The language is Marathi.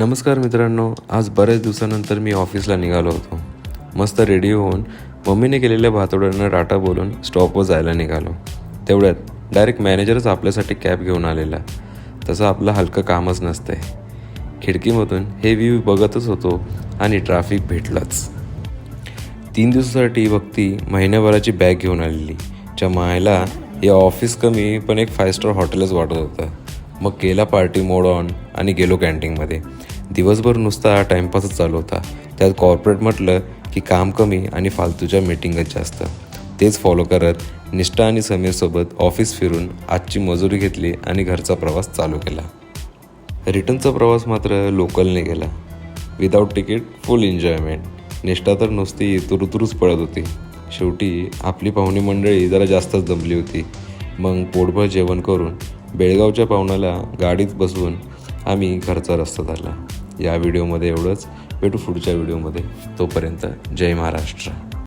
नमस्कार मित्रांनो, आज बऱ्याच दिवसानंतर मी ऑफिसला निघालो होतो. मस्त रेडी होऊन मम्मीने केलेल्या भातोड्यांना टाटा बोलून स्टॉपवर जायला निघालो. तेवढ्यात डायरेक्ट मॅनेजरच आपल्यासाठी कॅब घेऊन आलेला. तसं आपलं हलकं कामच नसतंय. खिडकीमधून हे व्ह्यू बघतच होतो आणि ट्रॅफिक भेटलाच. 3 दिवसासाठी भक्ती महिन्याभराची बॅग घेऊन आलेली. च्या मायला हे ऑफिस कमी पण एक 5 स्टार हॉटेलच वाटत होतं. मग केला पार्टी मोड ऑन आणि गेलो कॅन्टीनमध्ये. दिवसभर नुसता टाईमपासच चालू होता. त्यात कॉर्पोरेट म्हटलं की काम कमी आणि फालतूच्या मीटिंगच जास्त. तेच फॉलो करत निष्ठा आणि समीरसोबत ऑफिस फिरून आजची मजुरी घेतली आणि घरचा प्रवास चालू केला. रिटर्नचा प्रवास मात्र लोकलने गेला. विदाऊट तिकीट फुल एन्जॉयमेंट. निष्ठा तर नुसती तुरुतुरूच पळत होती. शेवटी आपली पाहुणी मंडळी जरा जास्तच दमली होती. मग पोटभर जेवण करून बेळगावच्या पाहुण्याला गाडीत बसवून आम्ही घरचा रस्ता धरला. या व्हिडिओमध्ये एवढंच. भेटू पुढच्या व्हिडिओमध्ये. तोपर्यंत जय महाराष्ट्र.